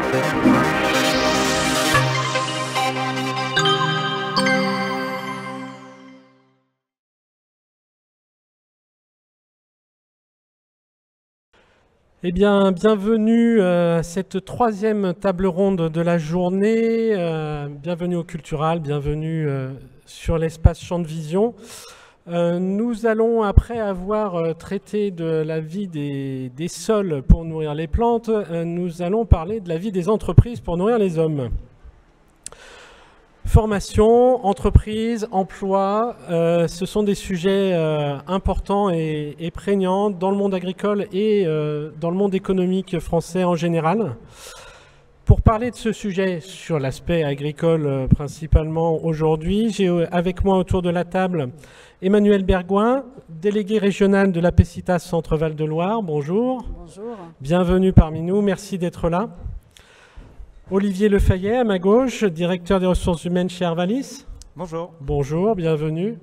Eh bien, bienvenue à cette troisième table ronde de la journée. Bienvenue au Cultural, bienvenue sur l'espace Champ de Vision. Nous allons, après avoir traité de la vie des sols pour nourrir les plantes, nous allons parler de la vie des entreprises pour nourrir les hommes. Formation, entreprise, emploi, ce sont des sujets importants et prégnants dans le monde agricole et dans le monde économique français en général. Pour parler de ce sujet sur l'aspect agricole principalement aujourd'hui, j'ai avec moi autour de la table Emmanuel Bergouin, délégué régional de l'APECITAS Centre-Val de Loire. Bonjour. Bonjour. Bienvenue parmi nous, merci d'être là. Olivier Lefayet, à ma gauche, directeur des ressources humaines chez Arvalis. Bonjour. Bonjour, bienvenue.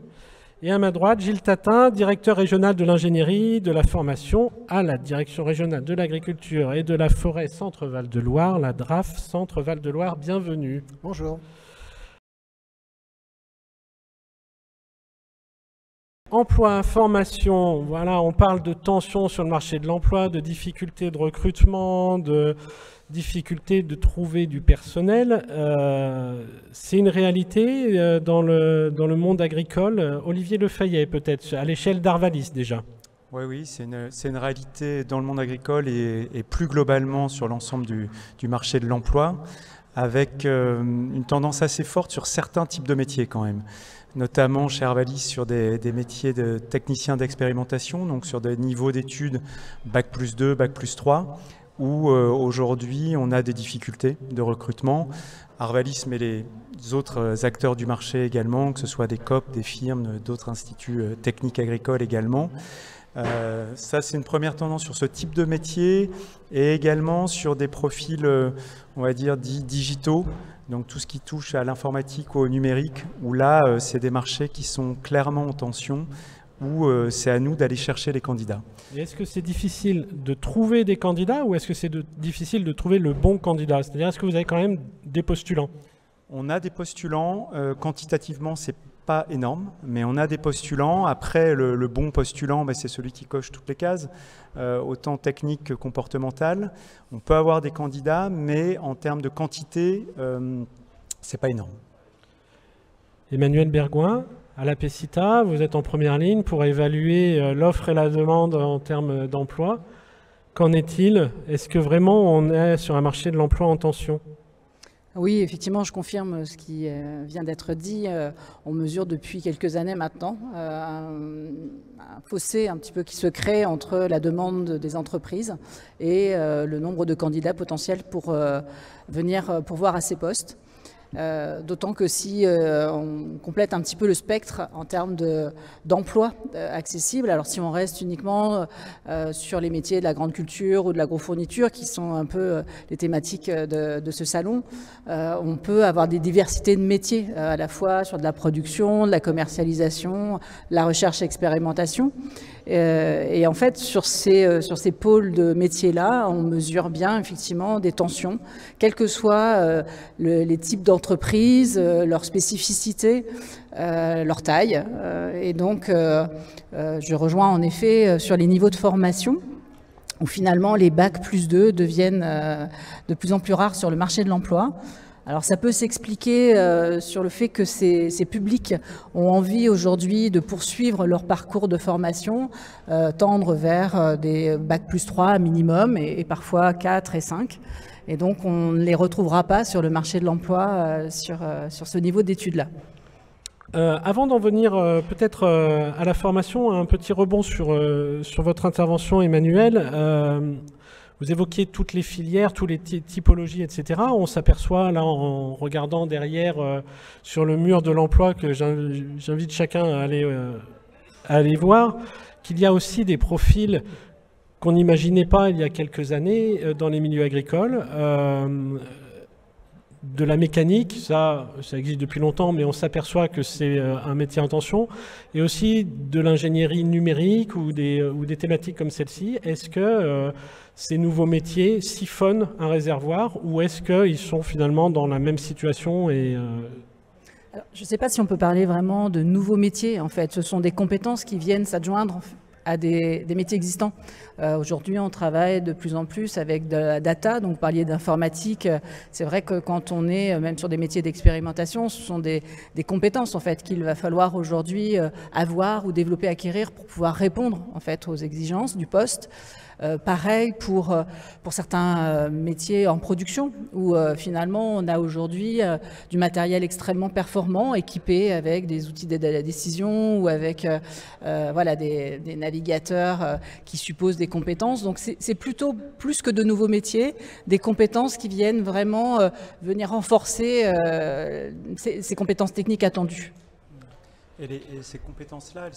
Et à ma droite, Gilles Tatin, directeur régional de l'ingénierie, de la formation à la direction régionale de l'agriculture et de la forêt Centre-Val de Loire, la DRAF Centre-Val de Loire. Bienvenue. Bonjour. Emploi, formation, voilà, on parle de tensions sur le marché de l'emploi, de difficultés de recrutement, de difficultés de trouver du personnel. C'est une réalité dans le monde agricole. Olivier Lefayet, peut-être, à l'échelle d'Arvalis déjà. Oui, c'est une réalité dans le monde agricole et plus globalement sur l'ensemble du marché de l'emploi, avec une tendance assez forte sur certains types de métiers quand même. Notamment chez Arvalis sur des métiers de technicien d'expérimentation, donc sur des niveaux d'études Bac+2, Bac+3, où aujourd'hui on a des difficultés de recrutement. Arvalis, mais les autres acteurs du marché également, que ce soit des COP, des firmes, d'autres instituts techniques agricoles également. Ça, c'est une première tendance sur ce type de métier et également sur des profils, on va dire, dits digitaux. Donc tout ce qui touche à l'informatique ou au numérique, où là, c'est des marchés qui sont clairement en tension, où c'est à nous d'aller chercher les candidats. Et est-ce que c'est difficile de trouver des candidats ou est-ce que c'est difficile de trouver le bon candidat? C'est-à-dire, est-ce que vous avez quand même des postulants? On a des postulants, quantitativement, c'est pas énorme, mais on a des postulants. Après, le bon postulant, c'est celui qui coche toutes les cases, autant technique que comportemental. On peut avoir des candidats, mais en termes de quantité, c'est pas énorme. Emmanuel Bergouin, à l'APECITA, vous êtes en première ligne pour évaluer l'offre et la demande en termes d'emploi. Qu'en est-il? Est-ce que vraiment on est sur un marché de l'emploi en tension? Oui, effectivement, je confirme ce qui vient d'être dit. On mesure depuis quelques années maintenant un fossé un petit peu qui se crée entre la demande des entreprises et le nombre de candidats potentiels pour venir pourvoir à ces postes. D'autant que si on complète un petit peu le spectre en termes d'emploi accessible, alors si on reste uniquement sur les métiers de la grande culture ou de l'agrofourniture, qui sont un peu les thématiques de ce salon, on peut avoir des diversités de métiers, à la fois sur de la production, de la commercialisation, la recherche et expérimentation. Et en fait, sur ces pôles de métiers-là, on mesure bien effectivement des tensions, quels que soient les types d'entreprises, leurs spécificités, leur taille. Et donc, je rejoins en effet sur les niveaux de formation, où finalement les Bac+2 deviennent de plus en plus rares sur le marché de l'emploi. Alors ça peut s'expliquer sur le fait que ces publics ont envie aujourd'hui de poursuivre leur parcours de formation, tendre vers des Bac+3 minimum et parfois 4 et 5. Et donc on ne les retrouvera pas sur le marché de l'emploi sur ce niveau d'études-là. Avant d'en venir peut-être à la formation, un petit rebond sur votre intervention, Emmanuel. Vous évoquiez toutes les filières, toutes les typologies, etc. On s'aperçoit là en regardant derrière sur le mur de l'emploi, que j'invite chacun à aller voir, qu'il y a aussi des profils qu'on n'imaginait pas il y a quelques années dans les milieux agricoles. de la mécanique, ça existe depuis longtemps, mais on s'aperçoit que c'est un métier en tension, et aussi de l'ingénierie numérique ou des thématiques comme celle-ci. Est-ce que ces nouveaux métiers siphonnent un réservoir, ou est-ce qu'ils sont finalement dans la même situation et Alors, je ne sais pas si on peut parler vraiment de nouveaux métiers, en fait. Ce sont des compétences qui viennent s'adjoindre à des métiers existants. Aujourd'hui, on travaille de plus en plus avec de la data, donc vous parliez d'informatique. C'est vrai que quand on est même sur des métiers d'expérimentation, ce sont des compétences en fait qu'il va falloir aujourd'hui avoir ou développer, acquérir pour pouvoir répondre en fait aux exigences du poste. Pareil pour certains métiers en production où finalement on a aujourd'hui du matériel extrêmement performant équipé avec des outils d'aide à la décision ou avec voilà, des navigateurs qui supposent des compétences. Donc c'est plutôt plus que de nouveaux métiers, des compétences qui viennent vraiment venir renforcer ces compétences techniques attendues. Et ces compétences-là,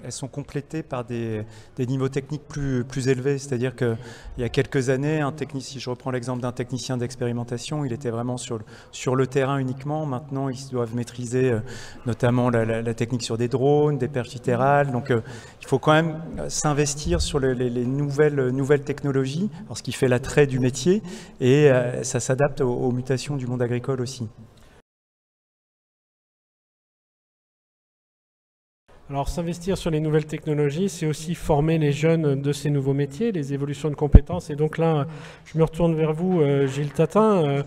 elles sont complétées par des niveaux techniques plus élevés. C'est-à-dire qu'il y a quelques années, si je reprends l'exemple d'un technicien d'expérimentation, il était vraiment sur le terrain uniquement. Maintenant, ils doivent maîtriser notamment la technique sur des drones, des perches latérales. Donc, il faut quand même s'investir sur les nouvelles technologies, ce qui fait l'attrait du métier, et ça s'adapte aux mutations du monde agricole aussi. Alors, s'investir sur les nouvelles technologies, c'est aussi former les jeunes de ces nouveaux métiers, les évolutions de compétences. Et donc là, je me retourne vers vous, Gilles Tatin.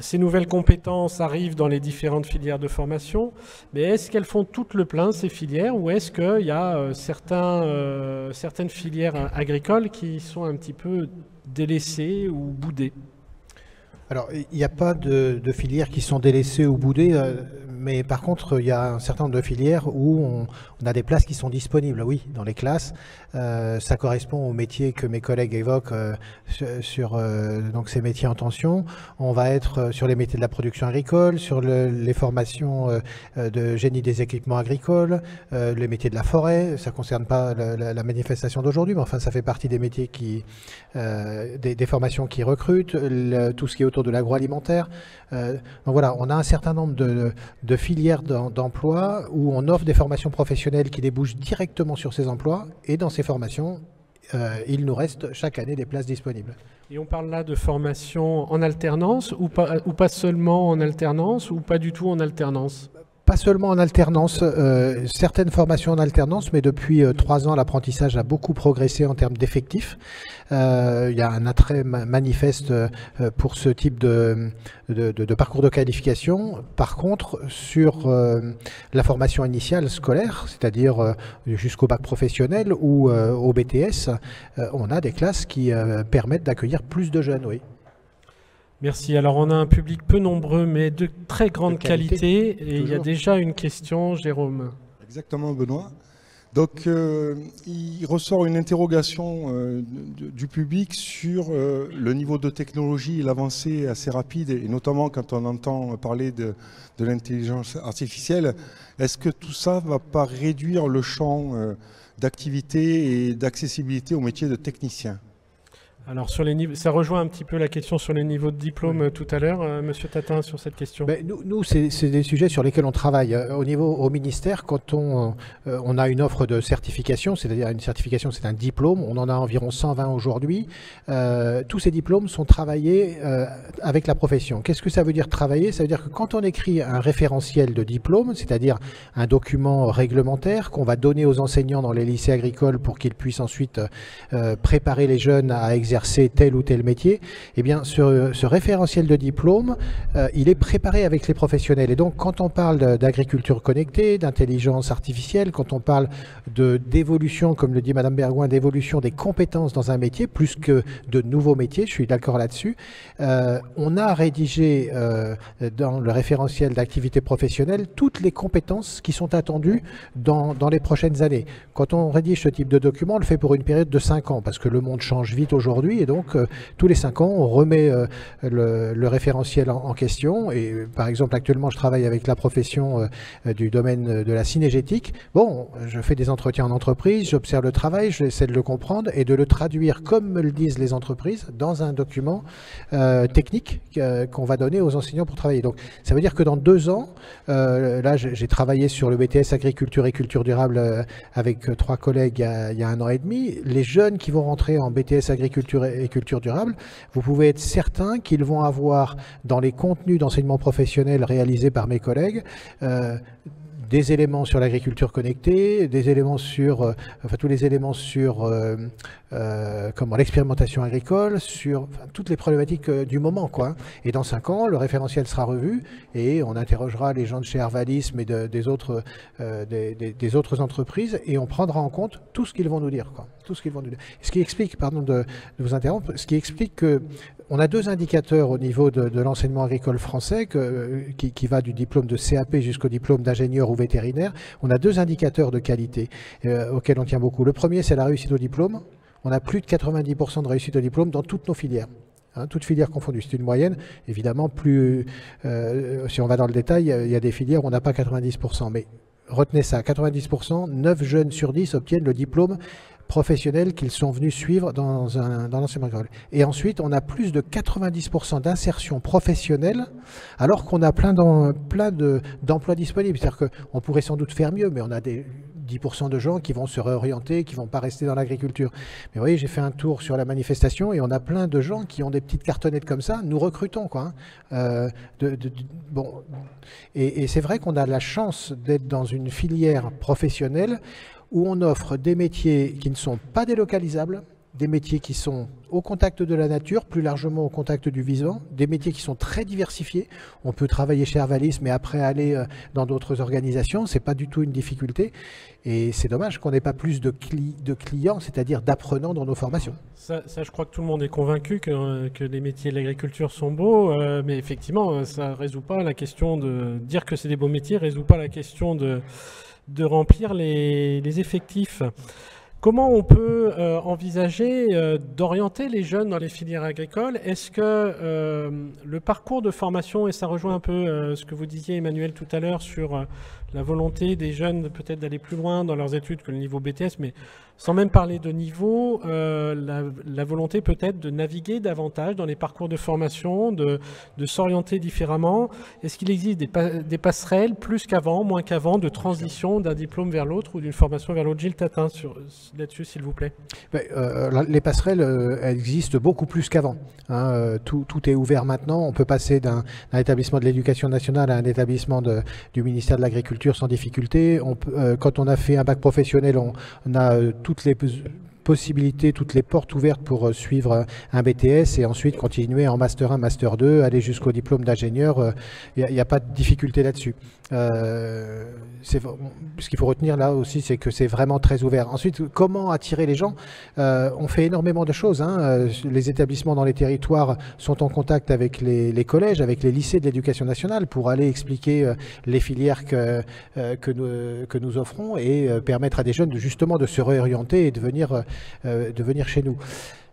Ces nouvelles compétences arrivent dans les différentes filières de formation, mais est-ce qu'elles font tout le plein, ces filières, ou est-ce qu'il y a certaines filières agricoles qui sont un petit peu délaissées ou boudées ? Alors, il n'y a pas de filières qui sont délaissées ou boudées, mais par contre, il y a un certain nombre de filières où on a des places qui sont disponibles, oui, dans les classes. Ça correspond aux métiers que mes collègues évoquent sur donc ces métiers en tension. On va être sur les métiers de la production agricole, sur les formations de génie des équipements agricoles, les métiers de la forêt. Ça ne concerne pas la manifestation d'aujourd'hui, mais enfin, ça fait partie des métiers des formations qui recrutent, tout ce qui est autour de l'agroalimentaire. Donc voilà, on a un certain nombre de filières d'emploi où on offre des formations professionnelles qui débouchent directement sur ces emplois, et dans ces formations, il nous reste chaque année des places disponibles. Et on parle là de formation en alternance ou pas seulement en alternance ou pas du tout en alternance ? Pas seulement en alternance, certaines formations en alternance, mais depuis 3 ans, l'apprentissage a beaucoup progressé en termes d'effectifs. Il y a un attrait manifeste pour ce type de parcours de qualification. Par contre, sur la formation initiale scolaire, c'est-à-dire jusqu'au bac professionnel ou au BTS, on a des classes qui permettent d'accueillir plus de jeunes, oui. Merci. Alors, on a un public peu nombreux, mais de très grande qualité. Et il y a déjà une question, Jérôme. Exactement, Benoît. Donc, il ressort une interrogation du public sur le niveau de technologie et l'avancée assez rapide, et notamment quand on entend parler de l'intelligence artificielle. Est-ce que tout ça ne va pas réduire le champ d'activité et d'accessibilité au métier de technicien ? Alors, sur les niveaux, ça rejoint un petit peu la question sur les niveaux de diplôme tout à l'heure, Monsieur Tatin, sur cette question. Ben, nous c'est des sujets sur lesquels on travaille. Au ministère, quand on a une offre de certification, c'est-à-dire une certification, c'est un diplôme, on en a environ 120 aujourd'hui. Tous ces diplômes sont travaillés avec la profession. Qu'est-ce que ça veut dire travailler ? Ça veut dire que quand on écrit un référentiel de diplôme, c'est-à-dire un document réglementaire qu'on va donner aux enseignants dans les lycées agricoles pour qu'ils puissent ensuite préparer les jeunes à exercer tel ou tel métier, eh bien ce référentiel de diplôme, il est préparé avec les professionnels. Et donc quand on parle d'agriculture connectée, d'intelligence artificielle, quand on parle d'évolution, comme le dit Madame Bergouin, d'évolution des compétences dans un métier, plus que de nouveaux métiers, je suis d'accord là-dessus, on a rédigé dans le référentiel d'activité professionnelle toutes les compétences qui sont attendues dans les prochaines années. Quand on rédige ce type de document, on le fait pour une période de 5 ans, parce que le monde change vite aujourd'hui. aujourd'hui. Et donc, tous les 5 ans, on remet le référentiel en question. Et par exemple, actuellement, je travaille avec la profession du domaine de la cinégétique. Bon, je fais des entretiens en entreprise, j'observe le travail, j'essaie de le comprendre et de le traduire comme me le disent les entreprises dans un document technique qu'on va donner aux enseignants pour travailler. Donc, ça veut dire que dans 2 ans, là, j'ai travaillé sur le BTS Agriculture et Culture Durable avec 3 collègues il y a 1 an et demi. Les jeunes qui vont rentrer en BTS Agriculture et Culture Durable, vous pouvez être certain qu'ils vont avoir dans les contenus d'enseignement professionnel réalisés par mes collègues des éléments sur l'agriculture connectée, des éléments sur, tous les éléments sur l'expérimentation agricole, sur toutes les problématiques du moment, quoi. Et dans 5 ans, le référentiel sera revu et on interrogera les gens de chez Arvalisme et des autres entreprises et on prendra en compte tout ce qu'ils vont nous dire, quoi. Tout ce qu'ils vont nous dire. Ce qui explique, pardon de vous interrompre, ce qui explique que on a 2 indicateurs au niveau de l'enseignement agricole français qui va du diplôme de CAP jusqu'au diplôme d'ingénieur ou vétérinaire. On a 2 indicateurs de qualité auxquels on tient beaucoup. Le premier, c'est la réussite au diplôme. On a plus de 90% de réussite au diplôme dans toutes nos filières. Toutes filières confondues. C'est une moyenne. Évidemment, si on va dans le détail, il y a des filières où on n'a pas 90%. Mais retenez ça, 90%, 9 jeunes sur 10 obtiennent le diplôme professionnels qu'ils sont venus suivre dans l'enseignement agricole. Et ensuite, on a plus de 90% d'insertion professionnelle, alors qu'on a plein d'emplois disponibles. C'est-à-dire qu'on pourrait sans doute faire mieux, mais on a des 10% de gens qui vont se réorienter, qui ne vont pas rester dans l'agriculture. Mais vous voyez, j'ai fait un tour sur la manifestation et on a plein de gens qui ont des petites cartonnettes comme ça. Nous recrutons, quoi. Et c'est vrai qu'on a la chance d'être dans une filière professionnelle où on offre des métiers qui ne sont pas délocalisables, des métiers qui sont au contact de la nature, plus largement au contact du vivant, des métiers qui sont très diversifiés. On peut travailler chez Arvalis, mais après aller dans d'autres organisations, c'est pas du tout une difficulté. Et c'est dommage qu'on n'ait pas plus de clients, c'est-à-dire d'apprenants dans nos formations. Ça, je crois que tout le monde est convaincu que les métiers de l'agriculture sont beaux, mais effectivement, ça ne résout pas la question de dire que c'est des beaux métiers, ne résout pas la question de remplir les effectifs. Comment on peut envisager d'orienter les jeunes dans les filières agricoles? Est-ce que le parcours de formation, et ça rejoint un peu ce que vous disiez Emmanuel tout à l'heure sur la volonté des jeunes peut-être d'aller plus loin dans leurs études que le niveau BTS, mais sans même parler de niveau, la volonté peut-être de naviguer davantage dans les parcours de formation, de s'orienter différemment. Est-ce qu'il existe des passerelles plus qu'avant, moins qu'avant, de transition d'un diplôme vers l'autre ou d'une formation vers l'autre? Gilles Tatin, là-dessus, s'il vous plaît. Les passerelles existent beaucoup plus qu'avant. Tout est ouvert maintenant. On peut passer d'un établissement de l'éducation nationale à un établissement du ministère de l'Agriculture sans difficulté. Quand on a fait un bac professionnel, on a toutes les possibilités, toutes les portes ouvertes pour suivre un BTS et ensuite continuer en Master 1, Master 2, aller jusqu'au diplôme d'ingénieur. Il n'y a pas de difficulté là-dessus. Ce qu'il faut retenir là aussi, c'est que c'est vraiment très ouvert. Ensuite, comment attirer les gens? On fait énormément de choses. Les établissements dans les territoires sont en contact avec les collèges, avec les lycées de l'éducation nationale pour aller expliquer les filières que nous offrons et permettre à des jeunes justement de se réorienter et de venir chez nous.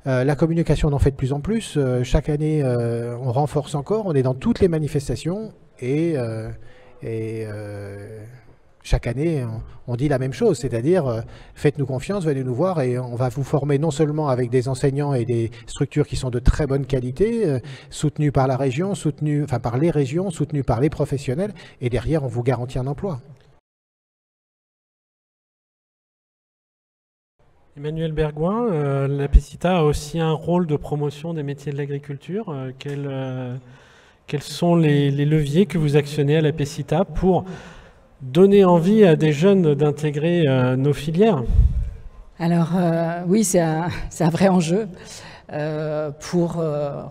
La communication, on en fait de plus en plus. Chaque année, on renforce encore. On est dans toutes les manifestations et chaque année, on dit la même chose, c'est-à-dire faites-nous confiance, venez nous voir et on va vous former non seulement avec des enseignants et des structures qui sont de très bonne qualité, soutenues par la région, par les régions, soutenues par les professionnels, et derrière, on vous garantit un emploi. Emmanuel Bergouin, la PECITA a aussi un rôle de promotion des métiers de l'agriculture. Quels sont les leviers que vous actionnez à la PECITA pour donner envie à des jeunes d'intégrer nos filières? Alors oui, c'est un vrai enjeu pour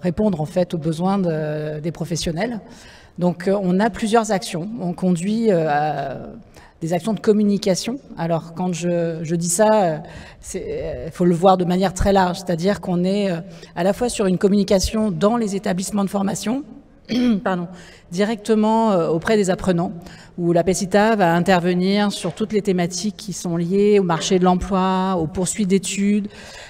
répondre en fait aux besoins des professionnels. Donc on a plusieurs actions. On conduit des actions de communication. Alors quand je dis ça, il faut le voir de manière très large, c'est-à-dire qu'on est à la fois sur une communication dans les établissements de formation, directement auprès des apprenants, où la PECITA va intervenir sur toutes les thématiques qui sont liées au marché de l'emploi, aux poursuites d'études,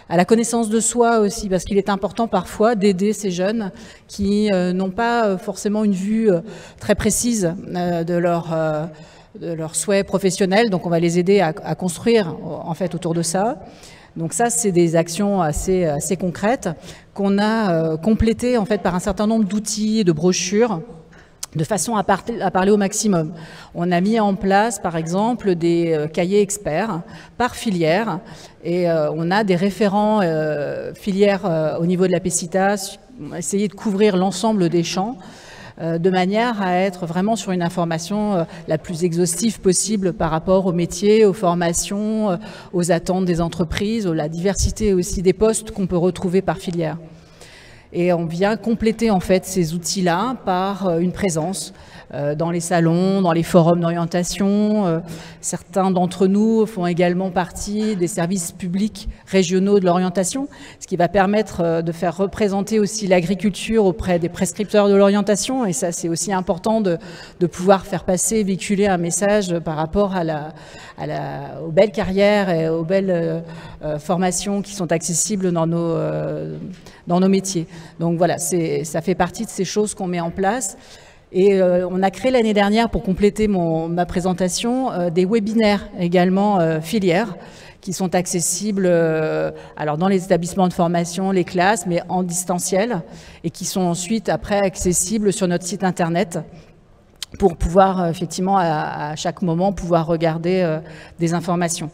à la connaissance de soi aussi, parce qu'il est important parfois d'aider ces jeunes qui n'ont pas forcément une vue très précise de leurs souhaits professionnels. Donc on va les aider à construire en fait autour de ça. Donc ça, c'est des actions assez concrètes qu'on a complétées en fait par un certain nombre d'outils et de brochures de façon à parler au maximum. On a mis en place, par exemple, des cahiers experts par filière et on a des référents filières au niveau de la PECITA. On a essayé de couvrir l'ensemble des champs de manière à être vraiment sur une information la plus exhaustive possible par rapport aux métiers, aux formations, aux attentes des entreprises, à la diversité aussi des postes qu'on peut retrouver par filière. Et on vient compléter en fait ces outils-là par une présence dans les salons, dans les forums d'orientation. Certains d'entre nous font également partie des services publics régionaux de l'orientation, ce qui va permettre de faire représenter aussi l'agriculture auprès des prescripteurs de l'orientation. Et ça, c'est aussi important de pouvoir faire passer, véhiculer un message par rapport aux belles carrières et aux belles formations qui sont accessibles dans nos métiers. Donc voilà, ça fait partie de ces choses qu'on met en place. Et on a créé l'année dernière, pour compléter ma présentation, des webinaires également filières qui sont accessibles alors dans les établissements de formation, les classes, mais en distanciel, et qui sont ensuite après accessibles sur notre site internet pour pouvoir effectivement à chaque moment pouvoir regarder des informations.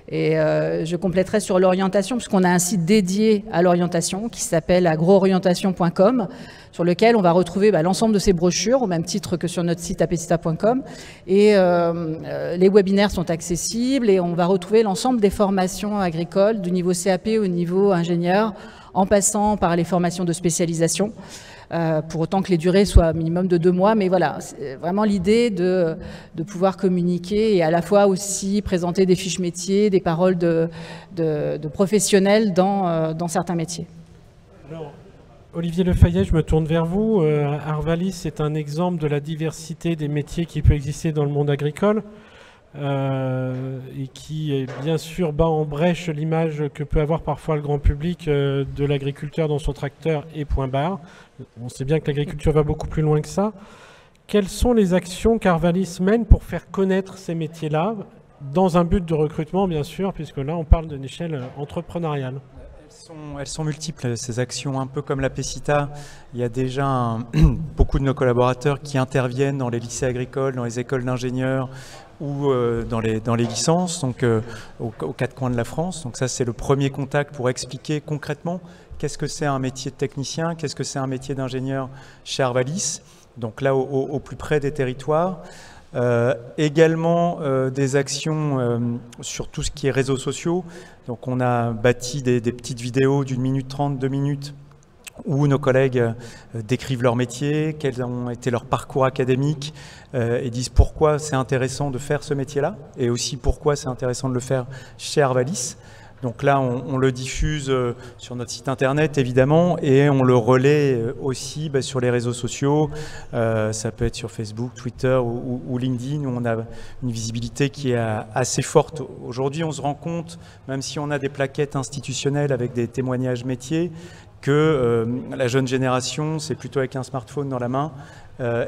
Et je compléterai sur l'orientation, puisqu'on a un site dédié à l'orientation qui s'appelle agroorientation.com, sur lequel on va retrouver l'ensemble de ces brochures, au même titre que sur notre site apecita.com. Et les webinaires sont accessibles et on va retrouver l'ensemble des formations agricoles, du niveau CAP au niveau ingénieur, en passant par les formations de spécialisation. Pour autant que les durées soient minimum de 2 mois, mais voilà, c'est vraiment l'idée de pouvoir communiquer et à la fois aussi présenter des fiches métiers, des paroles de professionnels dans certains métiers. Alors, Olivier Lefayet, je me tourne vers vous. Arvalis est un exemple de la diversité des métiers qui peut exister dans le monde agricole et qui, bien sûr, bat en brèche l'image que peut avoir parfois le grand public de l'agriculteur dans son tracteur et point barre. On sait bien que l'agriculture va beaucoup plus loin que ça. Quelles sont les actions qu'Arvalis mène pour faire connaître ces métiers-là, dans un but de recrutement, bien sûr, puisque là, on parle d'une échelle entrepreneuriale? Elles sont multiples, ces actions, un peu comme la PECITA. Il y a déjà beaucoup de nos collaborateurs qui interviennent dans les lycées agricoles, dans les écoles d'ingénieurs ou dans les licences, donc aux 4 coins de la France. Donc ça, c'est le premier contact pour expliquer concrètement qu'est-ce que c'est un métier de technicien, qu'est-ce que c'est un métier d'ingénieur chez Arvalis, donc là au plus près des territoires. Également des actions sur tout ce qui est réseaux sociaux. Donc on a bâti des petites vidéos d'1 minute 30, 2 minutes où nos collègues décrivent leur métier, quels ont été leurs parcours académiques et disent pourquoi c'est intéressant de faire ce métier-là et aussi pourquoi c'est intéressant de le faire chez Arvalis. Donc là, on le diffuse sur notre site internet, évidemment, et on le relaie aussi sur les réseaux sociaux. Ça peut être sur Facebook, Twitter ou LinkedIn, où on a une visibilité qui est assez forte. Aujourd'hui, on se rend compte, même si on a des plaquettes institutionnelles avec des témoignages métiers, que la jeune génération, c'est plutôt avec un smartphone dans la main,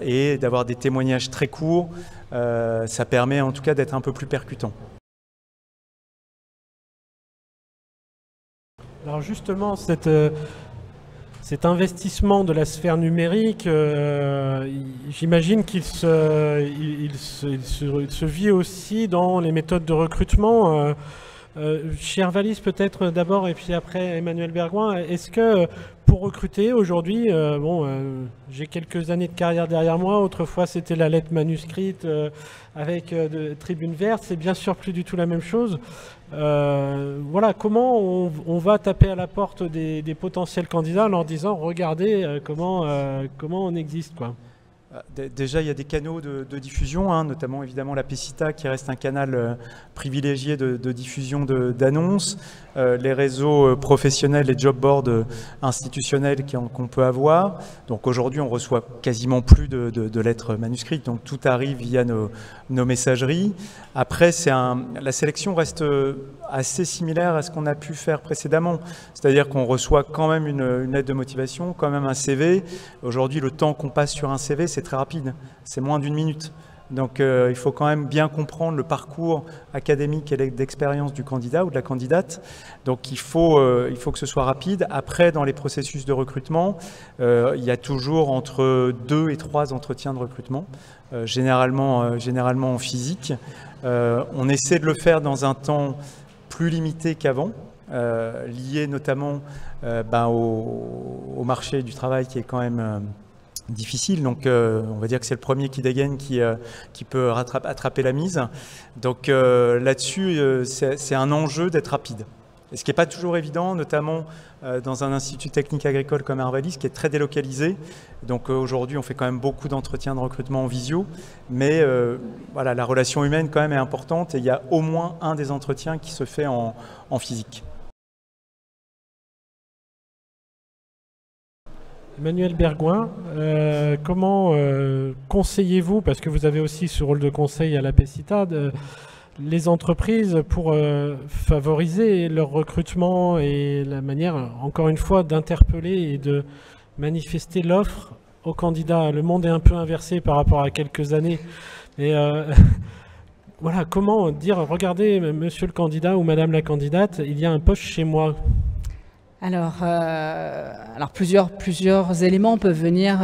et d'avoir des témoignages très courts, ça permet en tout cas d'être un peu plus percutant. Alors justement, cet investissement de la sphère numérique, j'imagine qu'il se vit aussi dans les méthodes de recrutement. Chez Arvalis peut-être d'abord et puis après Emmanuel Bergouin, est-ce que pour recruter aujourd'hui, j'ai quelques années de carrière derrière moi, autrefois c'était la lettre manuscrite avec de Tribune Verte, c'est bien sûr plus du tout la même chose. Voilà, comment on va taper à la porte des potentiels candidats en leur disant regardez comment on existe, quoi. Déjà, il y a des canaux de diffusion, hein, notamment évidemment la PECITA qui reste un canal privilégié de diffusion d'annonces, les réseaux professionnels, les job boards institutionnels qu'on peut avoir. Donc aujourd'hui, on reçoit quasiment plus de lettres manuscrites, donc tout arrive via nos messageries. Après, la sélection reste assez similaire à ce qu'on a pu faire précédemment, c'est-à-dire qu'on reçoit quand même une lettre de motivation, quand même un CV. Aujourd'hui, le temps qu'on passe sur un CV, c'est très rapide, c'est moins d'1 minute. Donc il faut quand même bien comprendre le parcours académique et d'expérience du candidat ou de la candidate. Donc il faut que ce soit rapide. Après, dans les processus de recrutement, il y a toujours entre 2 et 3 entretiens de recrutement, généralement en physique. On essaie de le faire dans un temps plus limité qu'avant, lié notamment au marché du travail qui est quand même difficile, donc on va dire que c'est le premier qui dégaine qui peut attraper la mise. Donc là-dessus, c'est un enjeu d'être rapide. Et ce qui n'est pas toujours évident, notamment dans un institut technique agricole comme Arvalis, qui est très délocalisé. Donc aujourd'hui, on fait quand même beaucoup d'entretiens de recrutement en visio, mais voilà, la relation humaine quand même est importante et il y a au moins un des entretiens qui se fait en physique. Emmanuel Bergouin, comment conseillez-vous, parce que vous avez aussi ce rôle de conseil à la PECITA, les entreprises pour favoriser leur recrutement et la manière, encore une fois, d'interpeller et de manifester l'offre aux candidats? Le monde est un peu inversé par rapport à quelques années. Et voilà, comment dire, regardez, monsieur le candidat ou madame la candidate, il y a un poste chez moi. Alors plusieurs éléments peuvent venir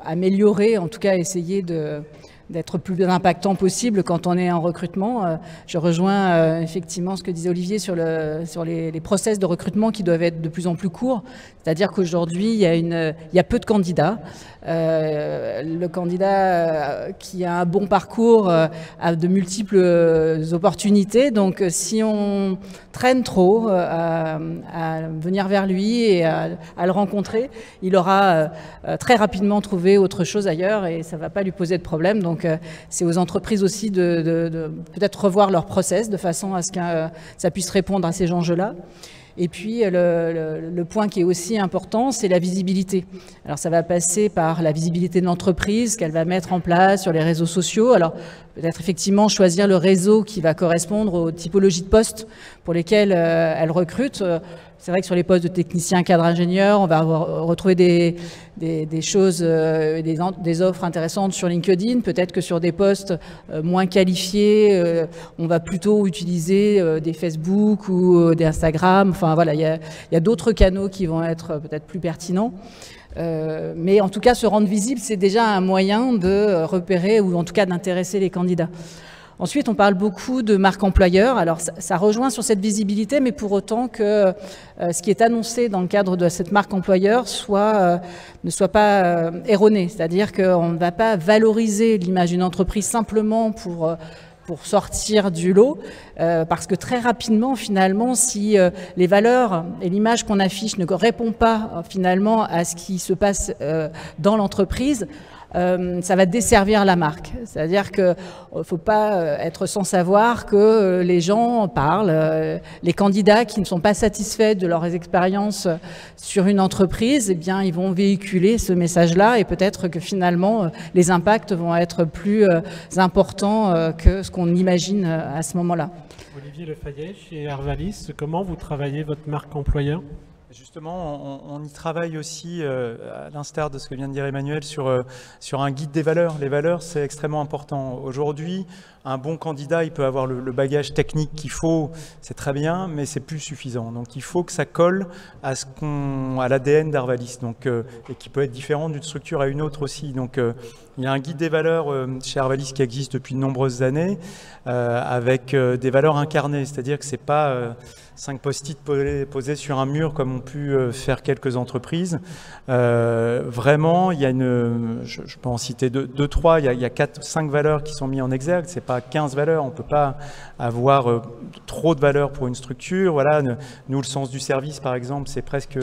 améliorer, en tout cas essayer d'être plus impactant possible quand on est en recrutement. Je rejoins effectivement ce que disait Olivier sur les process de recrutement qui doivent être de plus en plus courts. C'est-à-dire qu'aujourd'hui, il y a peu de candidats. Le candidat qui a un bon parcours a de multiples opportunités. Donc si on traîne trop à venir vers lui et à le rencontrer, il aura très rapidement trouvé autre chose ailleurs et ça ne va pas lui poser de problème. Donc c'est aux entreprises aussi de peut-être revoir leur process de façon à ce que ça puisse répondre à ces enjeux-là. Et puis le point qui est aussi important, c'est la visibilité. Alors ça va passer par la visibilité de l'entreprise qu'elle va mettre en place sur les réseaux sociaux. Alors peut-être effectivement choisir le réseau qui va correspondre aux typologies de postes pour lesquels elle recrute. C'est vrai que sur les postes de technicien cadre ingénieur, on va retrouver des choses, des offres intéressantes sur LinkedIn. Peut-être que sur des postes moins qualifiés, on va plutôt utiliser des Facebook ou des Instagram. Enfin voilà, il y a d'autres canaux qui vont être peut-être plus pertinents. Mais en tout cas, se rendre visible, c'est déjà un moyen de repérer ou en tout cas d'intéresser les candidats. Ensuite, on parle beaucoup de marque employeur. Alors, ça rejoint sur cette visibilité, mais pour autant que ce qui est annoncé dans le cadre de cette marque employeur ne soit pas erroné. C'est-à-dire qu'on ne va pas valoriser l'image d'une entreprise simplement pour sortir du lot, parce que très rapidement, finalement, si les valeurs et l'image qu'on affiche ne répondent pas finalement à ce qui se passe dans l'entreprise, ça va desservir la marque. C'est-à-dire qu'il ne faut pas être sans savoir que les gens parlent, les candidats qui ne sont pas satisfaits de leurs expériences sur une entreprise, eh bien, ils vont véhiculer ce message-là et peut-être que finalement, les impacts vont être plus importants que ce qu'on imagine à ce moment-là. Olivier Lefayet, chez Arvalis, comment vous travaillez votre marque employeur ? Justement, on y travaille aussi, à l'instar de ce que vient de dire Emmanuel, sur un guide des valeurs. Les valeurs, c'est extrêmement important. Aujourd'hui, un bon candidat, il peut avoir le bagage technique qu'il faut, c'est très bien, mais c'est plus suffisant. Donc il faut que ça colle à l'ADN d'Arvalis, et qui peut être différent d'une structure à une autre aussi. Donc il y a un guide des valeurs chez Arvalis qui existe depuis de nombreuses années, avec des valeurs incarnées, c'est-à-dire que c'est pas post-it posés sur un mur comme ont pu faire quelques entreprises. Vraiment, il y a je peux en citer deux, trois, il y a 4-5 valeurs qui sont mises en exergue. C'est pas 15 valeurs, on peut pas avoir trop de valeurs pour une structure. Voilà, nous, le sens du service, par exemple, c'est presque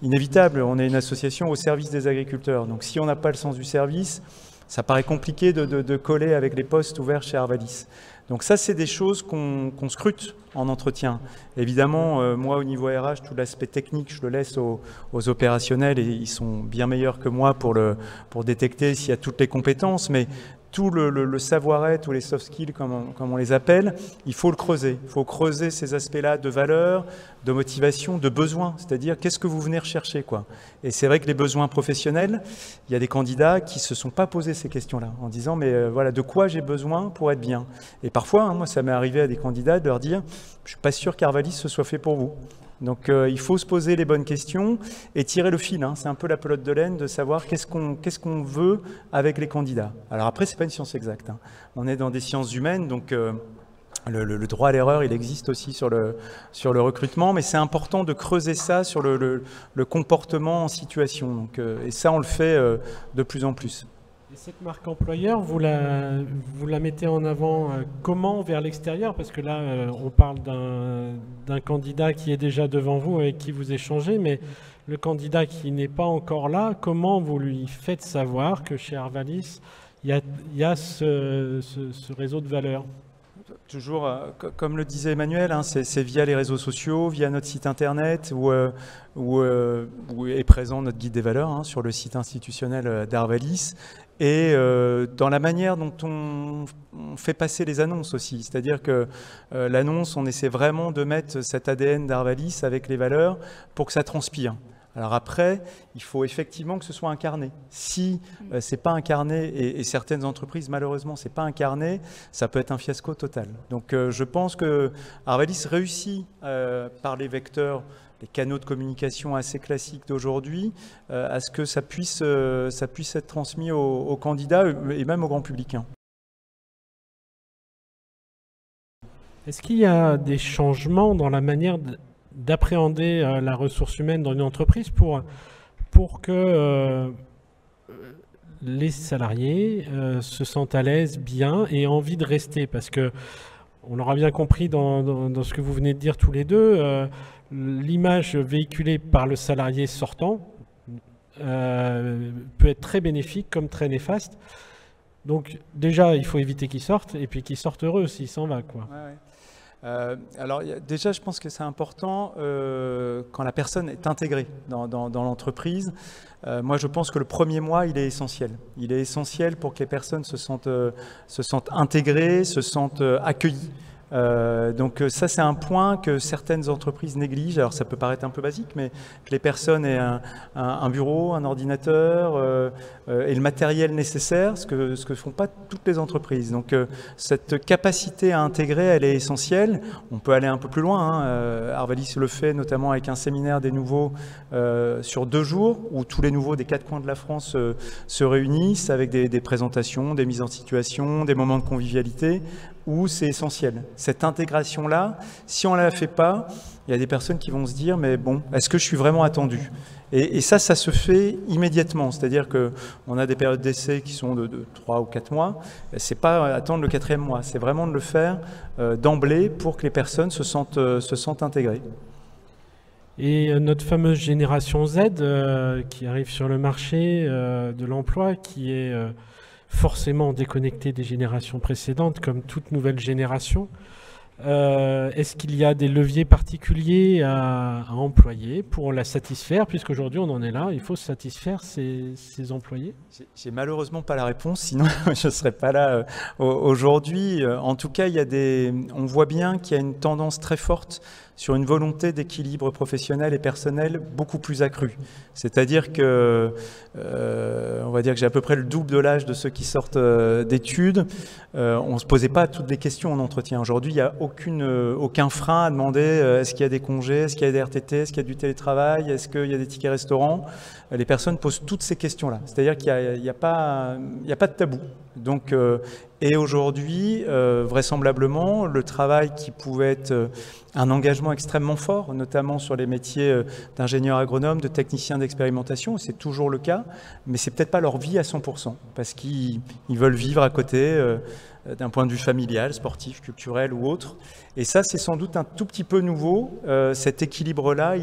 inévitable. On est une association au service des agriculteurs. Donc, si on n'a pas le sens du service, ça paraît compliqué de coller avec les postes ouverts chez Arvalis. Donc ça, c'est des choses qu'on scrute en entretien. Évidemment, moi, au niveau RH, tout l'aspect technique, je le laisse aux opérationnels et ils sont bien meilleurs que moi pour détecter s'il y a toutes les compétences. Mais tout le savoir-être ou les soft skills, comme on les appelle, il faut le creuser. Il faut creuser ces aspects-là de valeur, de motivation, de besoin. C'est-à-dire, qu'est-ce que vous venez rechercher, quoi. Et c'est vrai que les besoins professionnels, il y a des candidats qui ne se sont pas posés ces questions-là, en disant, mais voilà, de quoi j'ai besoin pour être bien. Et parfois, moi, ça m'est arrivé à des candidats de leur dire, je ne suis pas sûr qu'Arvalis se soit fait pour vous. Donc il faut se poser les bonnes questions et tirer le fil. C'est un peu la pelote de laine de savoir qu'est-ce qu'on veut avec les candidats. Alors après, ce n'est pas une science exacte. On est dans des sciences humaines, donc le droit à l'erreur, il existe aussi sur le recrutement, mais c'est important de creuser ça sur le comportement en situation. Donc, et ça, on le fait de plus en plus. Et cette marque employeur, vous la mettez en avant comment vers l'extérieur? Parce que là, on parle d'un candidat qui est déjà devant vous, avec qui vous échangez, mais le candidat qui n'est pas encore là, comment vous lui faites savoir que chez Arvalis, il y a ce réseau de valeurs? Toujours, comme le disait Emmanuel, c'est via les réseaux sociaux, via notre site internet, où est présent notre guide des valeurs sur le site institutionnel d'Arvalis, et dans la manière dont on fait passer les annonces aussi. C'est-à-dire que l'annonce, on essaie vraiment de mettre cet ADN d'Arvalis avec les valeurs pour que ça transpire. Alors après, il faut effectivement que ce soit incarné. Si ce n'est pas incarné, et certaines entreprises, malheureusement, ce n'est pas incarné, ça peut être un fiasco total. Donc je pense que Arvalis réussit par les vecteurs, les canaux de communication assez classiques d'aujourd'hui, à ce que ça puisse être transmis aux candidats et même au grand public. Est-ce qu'il y a des changements dans la manière d'appréhender la ressource humaine dans une entreprise pour que les salariés se sentent à l'aise, bien et aient envie de rester? Parce que on aura bien compris dans ce que vous venez de dire tous les deux, l'image véhiculée par le salarié sortant peut être très bénéfique comme très néfaste. Donc déjà, il faut éviter qu'il sorte, et puis qu'il sorte heureux s'il s'en va, quoi. Ouais. Alors déjà, je pense que c'est important quand la personne est intégrée dans l'entreprise. Moi, je pense que le premier mois, il est essentiel. Il est essentiel pour que les personnes se sentent intégrées, se sentent accueillies. Donc ça, c'est un point que certaines entreprises négligent. Alors ça peut paraître un peu basique, mais que les personnes aient un bureau, un ordinateur et le matériel nécessaire, ce que font pas toutes les entreprises. Donc cette capacité à intégrer, elle est essentielle. On peut aller un peu plus loin. Arvalis le fait notamment avec un séminaire des nouveaux sur 2 jours, où tous les nouveaux des 4 coins de la France se réunissent avec des présentations, des mises en situation, des moments de convivialité, où c'est essentiel. Cette intégration-là, si on ne la fait pas, il y a des personnes qui vont se dire, mais bon, est-ce que je suis vraiment attendu? Et ça se fait immédiatement. C'est-à-dire qu'on a des périodes d'essai qui sont de 3 ou 4 mois. Ce n'est pas attendre le 4e mois, c'est vraiment de le faire d'emblée pour que les personnes se sentent intégrées. Et notre fameuse génération Z qui arrive sur le marché de l'emploi, qui est forcément déconnectée des générations précédentes, comme toute nouvelle génération. Est-ce qu'il y a des leviers particuliers à employer pour la satisfaire, puisqu'aujourd'hui on en est là, il faut satisfaire ces employés? J'ai malheureusement pas la réponse, sinon je ne serais pas là aujourd'hui. En tout cas, on voit bien qu'il y a une tendance très forte sur une volonté d'équilibre professionnel et personnel beaucoup plus accrue. C'est-à-dire que, on va dire que j'ai à peu près le double de l'âge de ceux qui sortent d'études. On ne se posait pas toutes les questions en entretien. Aujourd'hui, il n'y a aucun frein à demander est-ce qu'il y a des congés, est-ce qu'il y a des RTT, est-ce qu'il y a du télétravail, est-ce qu'il y a des tickets restaurants. Les personnes posent toutes ces questions-là. C'est-à-dire qu'il n'y a pas de tabou. Donc, Et aujourd'hui, vraisemblablement, le travail qui pouvait être un engagement extrêmement fort, notamment sur les métiers d'ingénieur agronome, de technicien d'expérimentation, c'est toujours le cas, mais c'est peut-être pas leur vie à 100%, parce qu'ils veulent vivre à côté d'un point de vue familial, sportif, culturel ou autre. Et ça, c'est sans doute un tout petit peu nouveau. Cet équilibre-là,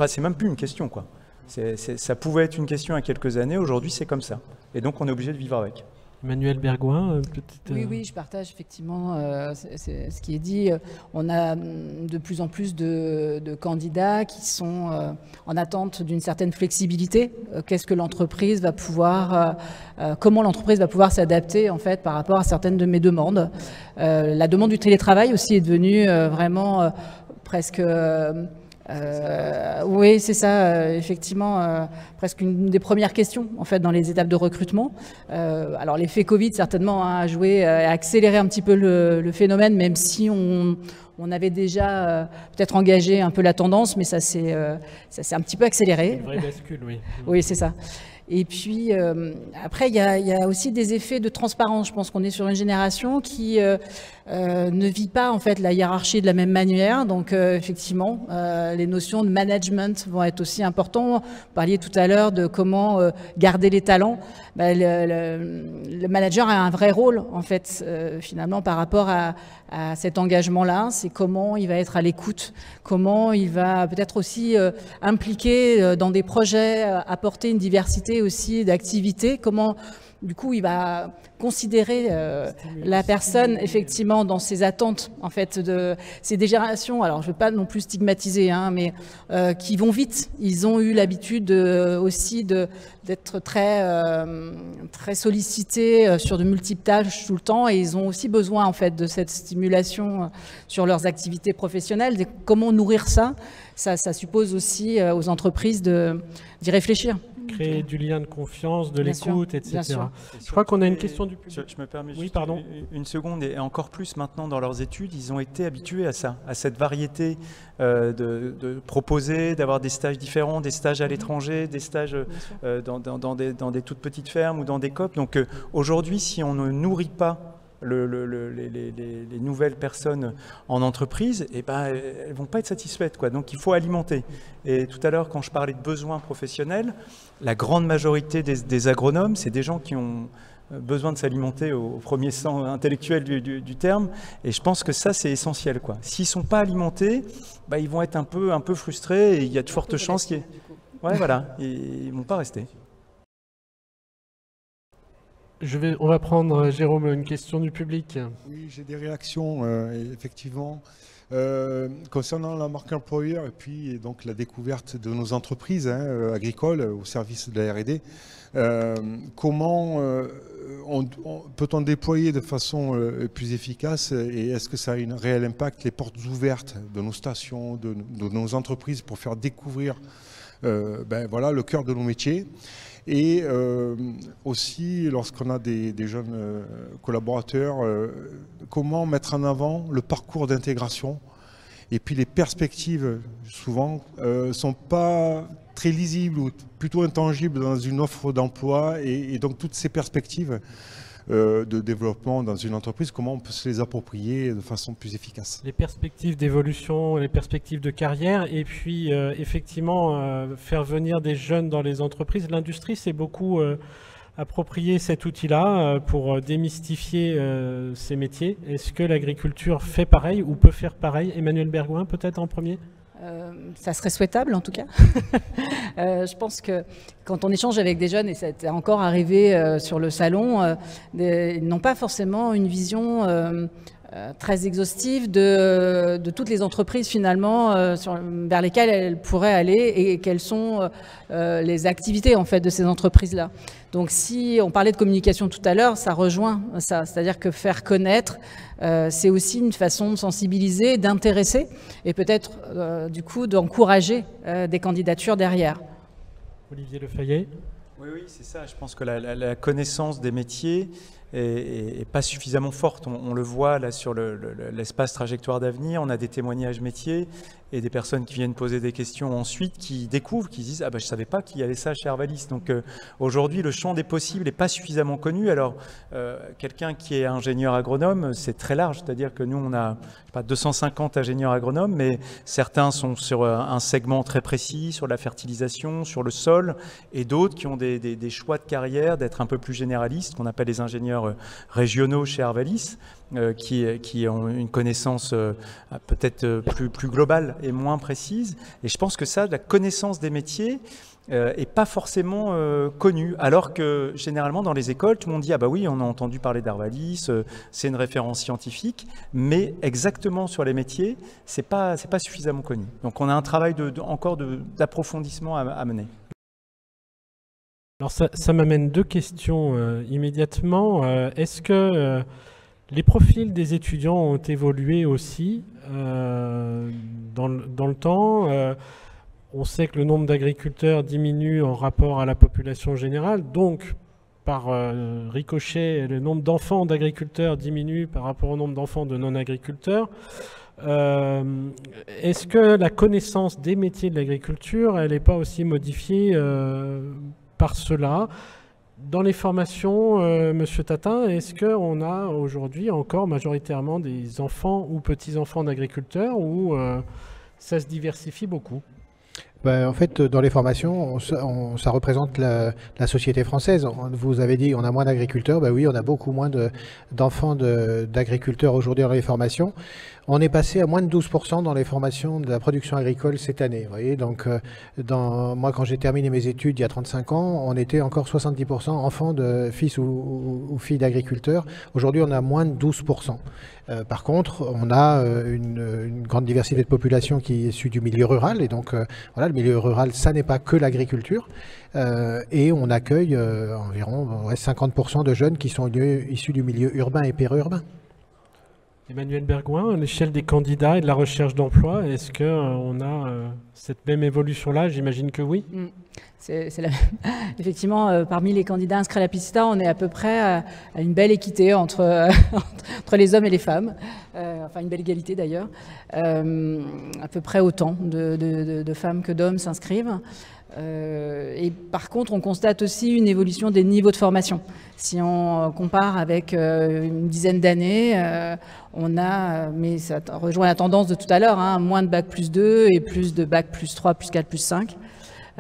c'est même plus une question, quoi. Ça pouvait être une question il y a quelques années, aujourd'hui c'est comme ça. Et donc on est obligé de vivre avec. Emmanuel Bergouin, peut-être. Oui, je partage effectivement ce qui est dit. On a de plus en plus de candidats qui sont en attente d'une certaine flexibilité. Qu'est-ce que l'entreprise va pouvoir, comment l'entreprise va pouvoir s'adapter en fait par rapport à certaines de mes demandes. La demande du télétravail aussi est devenue vraiment presque. Oui, c'est ça, effectivement, presque une des premières questions en fait dans les étapes de recrutement. Alors l'effet Covid certainement a joué, a accéléré un petit peu le phénomène, même si on avait déjà peut-être engagé un peu la tendance, mais ça s'est un petit peu accéléré. Une vraie bascule, oui. Oui, c'est ça. Et puis après, il y a aussi des effets de transparence. Je pense qu'on est sur une génération qui ne vit pas en fait la hiérarchie de la même manière. Donc effectivement, les notions de management vont être aussi importantes. Vous parliez tout à l'heure de comment garder les talents. Le manager a un vrai rôle en fait finalement par rapport à cet engagement-là. C'est comment il va être à l'écoute, comment il va peut-être aussi impliquer dans des projets, apporter une diversité aussi d'activités, comment du coup il va considérer la personne effectivement dans ses attentes en fait de ces générations. Alors je ne veux pas non plus stigmatiser, hein, mais qui vont vite. Ils ont eu l'habitude aussi d'être très sollicités sur de multiples tâches tout le temps, et ils ont aussi besoin en fait de cette stimulation sur leurs activités professionnelles. Et comment nourrir ça suppose aussi aux entreprises d'y réfléchir. Créer du lien de confiance, de l'écoute, etc. Je crois qu'on a une question du public. Je me permets Oui, juste pardon. une seconde, et encore plus maintenant dans leurs études, ils ont été habitués à ça, à cette variété de proposer, d'avoir des stages différents, des stages à l'étranger, des stages dans des toutes petites fermes ou dans des COP. Donc aujourd'hui, si on ne nourrit pas les nouvelles personnes en entreprise, elles ne vont pas être satisfaites, quoi. Donc il faut alimenter. Et tout à l'heure, quand je parlais de besoins professionnels, la grande majorité des agronomes, c'est des gens qui ont besoin de s'alimenter au premier sens intellectuel du terme. Et je pense que ça, c'est essentiel, quoi. S'ils ne sont pas alimentés, ils vont être un peu frustrés, et il y a de fortes chances qu'ils... Ouais, voilà, ils ne vont pas rester. On va prendre, Jérôme, une question du public. Oui, j'ai des réactions, effectivement. Concernant la marque employeur et puis donc la découverte de nos entreprises agricoles au service de la R&D, comment peut-on déployer de façon plus efficace, et est-ce que ça a un réel impact, les portes ouvertes de nos stations, de nos entreprises pour faire découvrir le cœur de nos métiers? Et aussi, lorsqu'on a des jeunes collaborateurs, comment mettre en avant le parcours d'intégration? Et puis les perspectives, souvent, ne sont pas très lisibles ou plutôt intangibles dans une offre d'emploi. Et donc toutes ces perspectives de développement dans une entreprise, comment on peut se les approprier de façon plus efficace? Les perspectives d'évolution, les perspectives de carrière, et puis effectivement faire venir des jeunes dans les entreprises. L'industrie s'est beaucoup approprié cet outil-là pour démystifier ces métiers. Est-ce que l'agriculture fait pareil ou peut faire pareil? Emmanuel Bergouin, peut-être en premier? Ça serait souhaitable en tout cas. Je pense que quand on échange avec des jeunes, et ça est encore arrivé sur le salon, ils n'ont pas forcément une vision très exhaustive de toutes les entreprises finalement vers lesquelles elles pourraient aller, et quelles sont les activités en fait de ces entreprises-là. Donc si on parlait de communication tout à l'heure, ça rejoint ça, c'est-à-dire que faire connaître, c'est aussi une façon de sensibiliser, d'intéresser, et peut-être du coup d'encourager des candidatures derrière. Olivier Lefayet. Oui, c'est ça. Je pense que la connaissance des métiers, est pas suffisamment forte. On le voit là sur l'espace trajectoire d'avenir, on a des témoignages métiers et des personnes qui viennent poser des questions ensuite, qui découvrent, qui disent « Ah ben je ne savais pas qu'il y avait ça chez Arvalis ». Donc aujourd'hui, le champ des possibles n'est pas suffisamment connu. Alors, quelqu'un qui est ingénieur agronome, c'est très large, c'est-à-dire que nous, on a pas 250 ingénieurs agronomes, mais certains sont sur un segment très précis, sur la fertilisation, sur le sol, et d'autres qui ont des choix de carrière, d'être un peu plus généralistes, qu'on appelle les ingénieurs régionaux chez Arvalis, qui ont une connaissance peut-être plus globale et moins précise. Et je pense que ça, la connaissance des métiers, est pas forcément connue, alors que généralement dans les écoles, tout le monde dit « Ah bah oui, on a entendu parler d'Arvalis, c'est une référence scientifique », mais exactement sur les métiers, c'est pas suffisamment connu. Donc on a un travail encore d'approfondissement à mener. Alors ça m'amène deux questions immédiatement. Est-ce que les profils des étudiants ont évolué aussi dans le temps on sait que le nombre d'agriculteurs diminue en rapport à la population générale, donc par ricochet, le nombre d'enfants d'agriculteurs diminue par rapport au nombre d'enfants de non-agriculteurs. Est-ce que la connaissance des métiers de l'agriculture, elle n'est pas aussi modifiée par cela? Dans les formations, Monsieur Tatin, est-ce qu'on a aujourd'hui encore majoritairement des enfants ou petits-enfants d'agriculteurs ou ça se diversifie beaucoup? En fait, dans les formations, ça représente la société française. Vous avez dit on a moins d'agriculteurs. Oui, on a beaucoup moins d'enfants d'agriculteurs aujourd'hui dans les formations. On est passé à moins de 12% dans les formations de la production agricole cette année. Vous voyez, donc, moi, quand j'ai terminé mes études il y a 35 ans, on était encore 70% enfants de fils ou filles d'agriculteurs. Aujourd'hui, on a moins de 12%. Par contre, on a une grande diversité de population qui est issue du milieu rural. Et donc, voilà, le milieu rural, ça n'est pas que l'agriculture. Et on accueille environ 50% de jeunes qui sont issus du milieu urbain et périurbain. Emmanuel Bergouin, à l'échelle des candidats et de la recherche d'emploi, est-ce qu'on a cette même évolution-là? J'imagine que oui. C'est la même. Effectivement, parmi les candidats inscrits à la PISTA, on est à peu près à une belle équité entre les hommes et les femmes, enfin une belle égalité d'ailleurs. À peu près autant de femmes que d'hommes s'inscrivent. Et par contre, on constate aussi une évolution des niveaux de formation. Si on compare avec une dizaine d'années, on a, mais ça rejoint la tendance de tout à l'heure, hein, moins de bac plus 2 et plus de bac plus 3, plus 4, plus 5.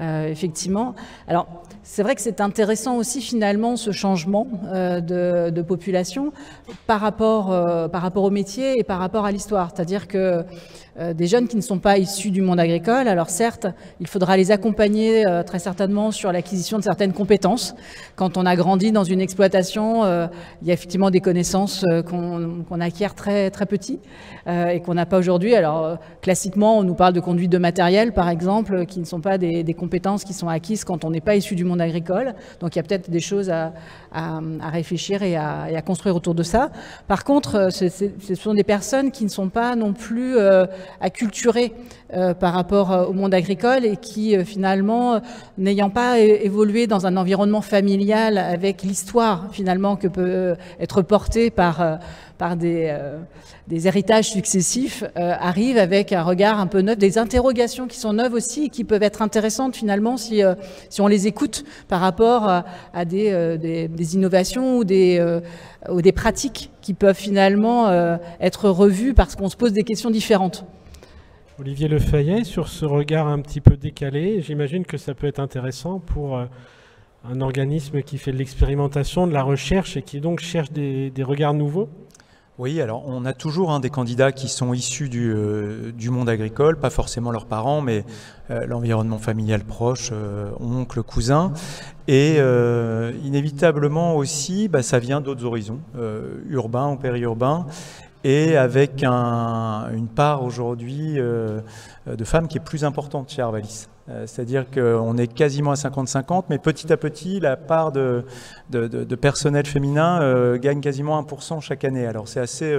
Effectivement. Alors, c'est vrai que c'est intéressant aussi finalement ce changement de population par rapport au métier et par rapport à l'histoire. C'est-à-dire que des jeunes qui ne sont pas issus du monde agricole, alors certes, il faudra les accompagner très certainement sur l'acquisition de certaines compétences. Quand on a grandi dans une exploitation, il y a effectivement des connaissances qu'on acquiert très, très petit et qu'on n'a pas aujourd'hui. Alors classiquement, on nous parle de conduite de matériel, par exemple, qui ne sont pas des compétences qui sont acquises quand on n'est pas issu du monde agricole. Donc il y a peut-être des choses à réfléchir et à construire autour de ça. Par contre, ce sont des personnes qui ne sont pas non plus acculturées par rapport au monde agricole et qui finalement, n'ayant pas évolué dans un environnement familial avec l'histoire finalement que peut être portée par des héritages successifs, arrivent avec un regard un peu neuf, des interrogations qui sont neuves aussi et qui peuvent être intéressantes finalement si on les écoute par rapport à des innovations ou des pratiques qui peuvent finalement être revues parce qu'on se pose des questions différentes. Olivier Lefayet, sur ce regard un petit peu décalé, j'imagine que ça peut être intéressant pour un organisme qui fait de l'expérimentation, de la recherche et qui donc cherche des regards nouveaux. Oui, alors on a toujours des candidats qui sont issus du monde agricole, pas forcément leurs parents, mais l'environnement familial proche, oncle, cousin. Et inévitablement aussi, ça vient d'autres horizons, urbains ou périurbains, et avec une part aujourd'hui de femmes qui est plus importante chez Arvalis. C'est-à-dire qu'on est quasiment à 50-50, mais petit à petit, la part de personnel féminin gagne quasiment 1% chaque année. Alors c'est assez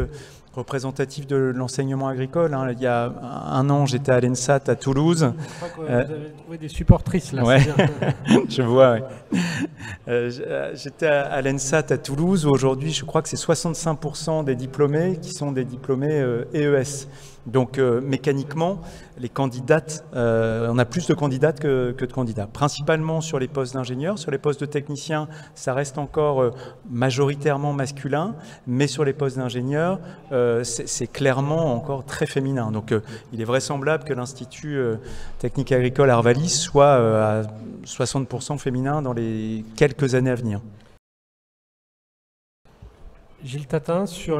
représentatif de l'enseignement agricole. Hein. Il y a un an, j'étais à l'ENSAT à Toulouse. Je crois que vous avez trouvé des supportrices là. Ouais. Je vois. Ouais. J'étais à l'ENSAT à Toulouse où aujourd'hui, je crois que c'est 65% des diplômés qui sont des diplômés EES. Donc mécaniquement, les candidates, on a plus de candidates que de candidats. Principalement sur les postes d'ingénieurs, sur les postes de techniciens, ça reste encore majoritairement masculin, mais sur les postes d'ingénieurs, c'est clairement encore très féminin. Donc il est vraisemblable que l'Institut technique agricole Arvalis soit à 60% féminin dans les quelques années à venir. Gilles Tatin, sur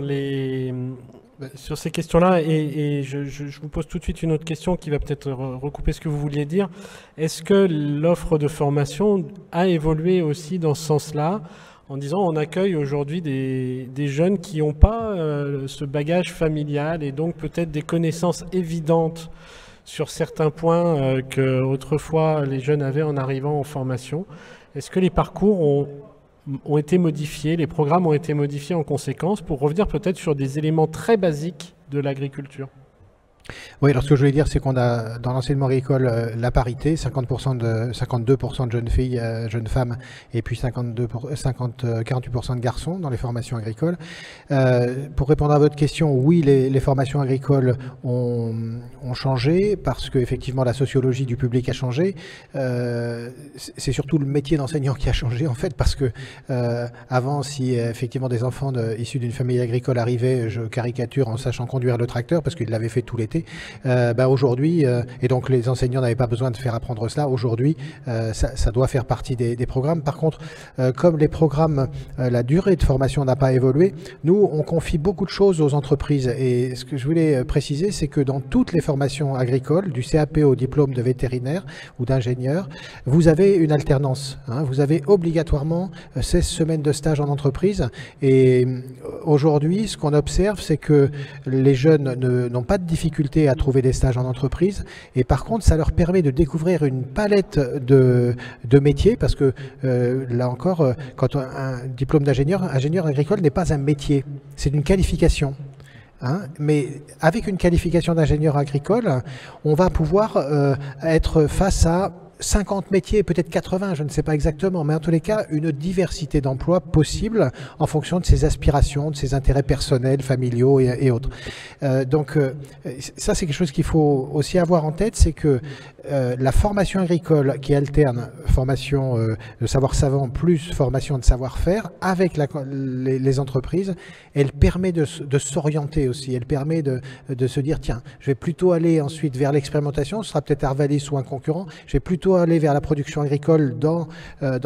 ces questions-là, et je vous pose tout de suite une autre question qui va peut-être recouper ce que vous vouliez dire. Est-ce que l'offre de formation a évolué aussi dans ce sens-là, en disant on accueille aujourd'hui des jeunes qui n'ont pas ce bagage familial et donc peut-être des connaissances évidentes sur certains points que autrefois les jeunes avaient en arrivant en formation? Est-ce que les parcours ont été modifiés, les programmes ont été modifiés en conséquence pour revenir peut-être sur des éléments très basiques de l'agriculture? Oui, alors ce que je voulais dire, c'est qu'on a dans l'enseignement agricole la parité, 52% de jeunes filles, jeunes femmes, et puis 48% de garçons dans les formations agricoles. Pour répondre à votre question, oui, les formations agricoles ont changé parce qu'effectivement la sociologie du public a changé. C'est surtout le métier d'enseignant qui a changé en fait, parce que avant, si effectivement des enfants issus d'une famille agricole arrivaient, je caricature, en sachant conduire le tracteur, parce qu'ils l'avaient fait tout l'été, aujourd'hui, et donc les enseignants n'avaient pas besoin de faire apprendre cela, aujourd'hui ça doit faire partie des programmes. Par contre, comme les programmes, la durée de formation n'a pas évolué, nous on confie beaucoup de choses aux entreprises, et ce que je voulais préciser, c'est que dans toutes les formations agricoles, du CAP au diplôme de vétérinaire ou d'ingénieur, vous avez une alternance, hein, vous avez obligatoirement 16 semaines de stage en entreprise, et aujourd'hui ce qu'on observe, c'est que les jeunes n'ont pas de difficulté à trouver des stages en entreprise, et par contre ça leur permet de découvrir une palette de métiers, parce que là encore, quand un diplôme ingénieur agricole n'est pas un métier, c'est une qualification. Hein, mais avec une qualification d'ingénieur agricole, on va pouvoir être face à 50 métiers, peut-être 80, je ne sais pas exactement, mais en tous les cas, une diversité d'emplois possible en fonction de ses aspirations, de ses intérêts personnels, familiaux et autres. Donc ça, c'est quelque chose qu'il faut aussi avoir en tête, c'est que la formation agricole qui alterne formation de savoir savant plus formation de savoir-faire avec les entreprises, elle permet de s'orienter aussi, elle permet de se dire tiens, je vais plutôt aller ensuite vers l'expérimentation, ce sera peut-être Arvalis ou un concurrent, je vais plutôt aller vers la production agricole dans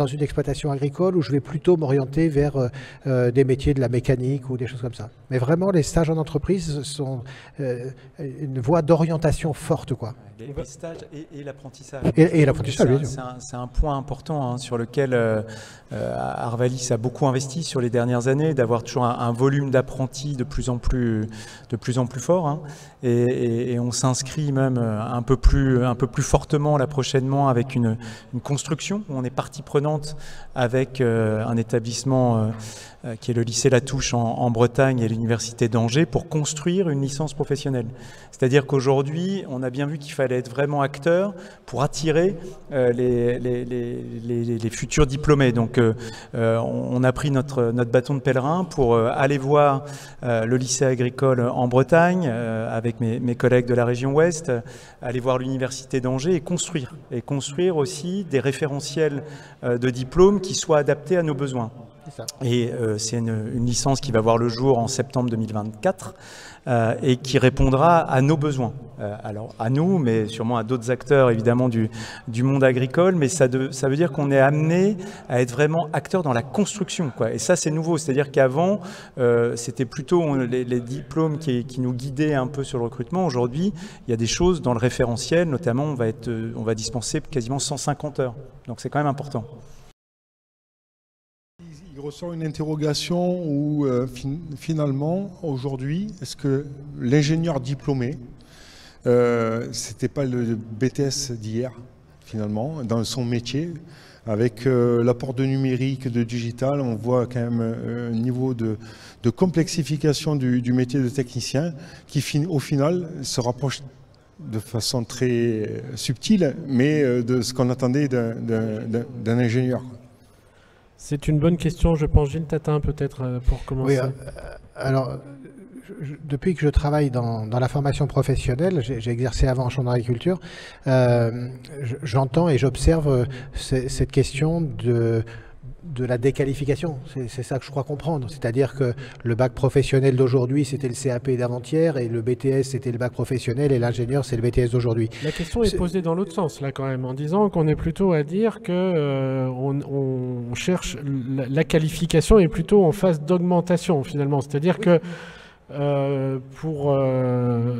une exploitation agricole, ou je vais plutôt m'orienter vers des métiers de la mécanique ou des choses comme ça. Mais vraiment, les stages en entreprise sont une voie d'orientation forte, quoi. Les stages et l'apprentissage. Et l'apprentissage, bien sûr. C'est un point important hein, sur lequel Arvalis a beaucoup investi sur les dernières années, d'avoir toujours un volume d'apprentis de plus en plus fort. Hein, et on s'inscrit même un peu plus fortement là prochainement avec une construction où on est partie prenante avec un établissement qui est le lycée Latouche en Bretagne et l'université d'Angers pour construire une licence professionnelle. C'est-à-dire qu'aujourd'hui, on a bien vu qu'il fallait être vraiment acteur pour attirer les futurs diplômés. Donc on a pris notre bâton de pèlerin pour aller voir le lycée agricole en Bretagne avec mes collègues de la région Ouest, aller voir l'université d'Angers et construire aussi des référentiels de diplômes qui soient adaptés à nos besoins. Et c'est une licence qui va voir le jour en septembre 2024 et qui répondra à nos besoins. Alors à nous, mais sûrement à d'autres acteurs évidemment du monde agricole, mais ça veut dire qu'on est amené à être vraiment acteur dans la construction, quoi. Et ça c'est nouveau, c'est-à-dire qu'avant c'était plutôt les diplômes qui nous guidaient un peu sur le recrutement. Aujourd'hui il y a des choses dans le référentiel, notamment on va dispenser quasiment 150 heures, donc c'est quand même important. Il ressort une interrogation où finalement, aujourd'hui, est-ce que l'ingénieur diplômé, c'était pas le BTS d'hier, finalement, dans son métier. Avec l'apport de numérique, de digital, on voit quand même un niveau de complexification du métier de technicien qui, au final, se rapproche de façon très subtile, mais de ce qu'on attendait d'un ingénieur. C'est une bonne question, je pense. Gilles Tatin, peut-être, pour commencer. Oui, alors, depuis que je travaille dans la formation professionnelle, j'ai exercé avant en chambre d'agriculture, j'entends et j'observe cette question de la déqualification. C'est ça que je crois comprendre. C'est-à-dire que le bac professionnel d'aujourd'hui, c'était le CAP d'avant-hier, et le BTS, c'était le bac professionnel, et l'ingénieur, c'est le BTS d'aujourd'hui. La question est posée dans l'autre sens, là, quand même, en disant qu'on est plutôt à dire que on cherche la qualification est plutôt en phase d'augmentation, finalement. C'est-à-dire que pour un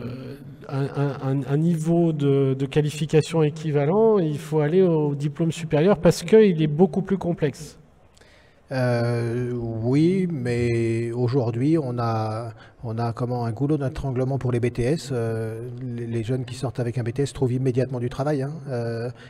niveau de qualification équivalent, il faut aller au diplôme supérieur parce qu'il est beaucoup plus complexe. Oui, mais aujourd'hui, on a comment un goulot d'étranglement pour les BTS. Les jeunes qui sortent avec un BTS trouvent immédiatement du travail. Hein.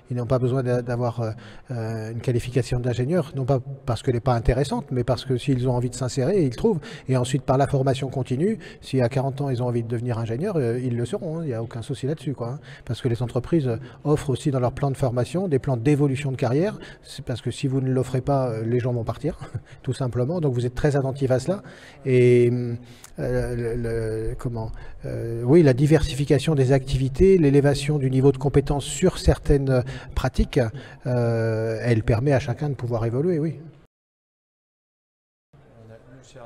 Ils n'ont pas besoin d'avoir une qualification d'ingénieur, non pas parce qu'elle n'est pas intéressante, mais parce que s'ils ont envie de s'insérer, ils trouvent. Et ensuite, par la formation continue, si à 40 ans, ils ont envie de devenir ingénieur, ils le seront. Hein. Il n'y a aucun souci là-dessus, quoi. Hein. Parce que les entreprises offrent aussi dans leur plan de formation des plans d'évolution de carrière. C'est parce que si vous ne l'offrez pas, les gens vont partir. Tout simplement. Donc vous êtes très attentif à cela. Et oui, la diversification des activités, l'élévation du niveau de compétence sur certaines pratiques, elle permet à chacun de pouvoir évoluer, oui.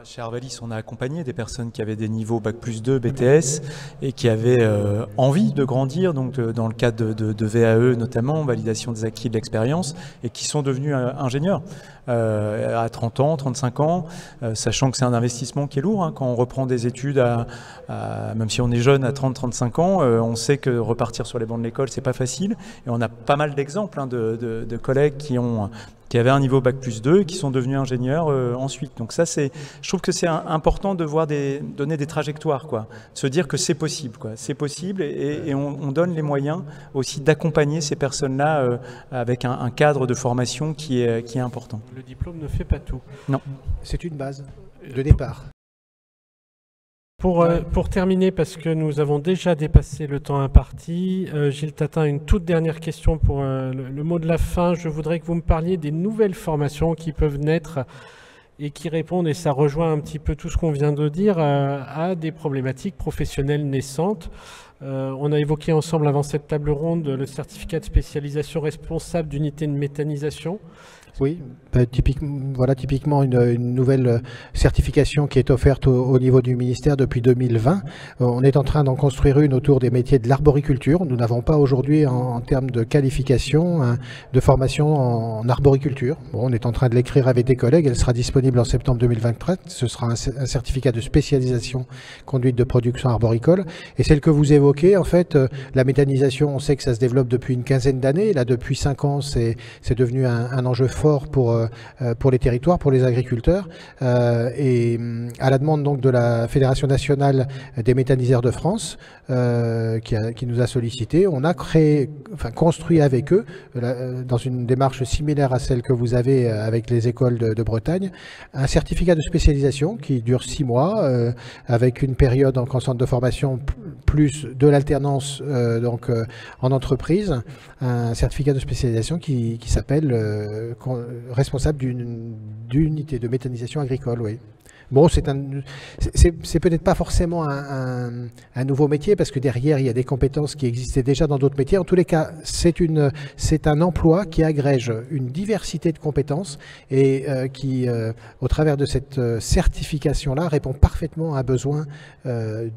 Chez Arvalis, on a accompagné des personnes qui avaient des niveaux Bac+2, BTS, et qui avaient envie de grandir, donc dans le cadre de VAE notamment, validation des acquis de l'expérience, et qui sont devenus ingénieurs à 30 ans, 35 ans, sachant que c'est un investissement qui est lourd. Hein, quand on reprend des études, même si on est jeune à 30-35 ans, on sait que repartir sur les bancs de l'école, c'est pas facile, et on a pas mal d'exemples de collègues qui avaient un niveau Bac+2 et qui sont devenus ingénieurs ensuite. Donc ça, je trouve que c'est important de donner des trajectoires, quoi. Se dire que c'est possible, quoi. C'est possible, et on donne les moyens aussi d'accompagner ces personnes-là avec un cadre de formation qui est important. Le diplôme ne fait pas tout. Non. C'est une base de départ. Pour terminer, parce que nous avons déjà dépassé le temps imparti, Gilles Tatin, une toute dernière question pour le mot de la fin. Je voudrais que vous me parliez des nouvelles formations qui peuvent naître et qui répondent, et ça rejoint un petit peu tout ce qu'on vient de dire, à des problématiques professionnelles naissantes. On a évoqué ensemble avant cette table ronde le certificat de spécialisation responsable d'unité de méthanisation. Oui, typiquement une nouvelle certification qui est offerte au niveau du ministère depuis 2020. On est en train d'en construire une autour des métiers de l'arboriculture. Nous n'avons pas aujourd'hui en termes de qualification de formation en arboriculture. Bon, on est en train de l'écrire avec des collègues. Elle sera disponible en septembre 2023. Ce sera un certificat de spécialisation conduite de production arboricole. Et celle que vous évoquez, en fait, la méthanisation, on sait que ça se développe depuis une quinzaine d'années. Là, depuis 5 ans, c'est devenu un enjeu fort pour les territoires, pour les agriculteurs, et à la demande donc de la Fédération nationale des méthaniseurs de France, qui nous a sollicité, on a construit avec eux, dans une démarche similaire à celle que vous avez avec les écoles de Bretagne, un certificat de spécialisation qui dure 6 mois, avec une période en centre de formation plus de l'alternance en entreprise, un certificat de spécialisation qui s'appelle responsable d'une unité de méthanisation agricole, oui. Bon, c'est peut-être pas forcément un nouveau métier, parce que derrière, il y a des compétences qui existaient déjà dans d'autres métiers. En tous les cas, c'est un emploi qui agrège une diversité de compétences et qui, au travers de cette certification-là, répond parfaitement à un besoin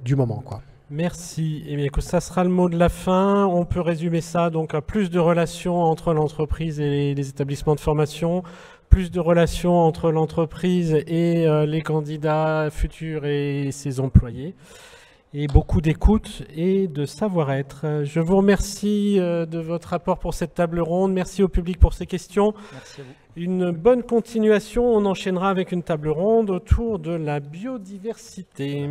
du moment, quoi. Merci. Eh bien, ça sera le mot de la fin. On peut résumer ça donc à plus de relations entre l'entreprise et les établissements de formation, plus de relations entre l'entreprise et les candidats futurs et ses employés, et beaucoup d'écoute et de savoir-être. Je vous remercie de votre apport pour cette table ronde. Merci au public pour ces questions. Merci à vous. Une bonne continuation. On enchaînera avec une table ronde autour de la biodiversité.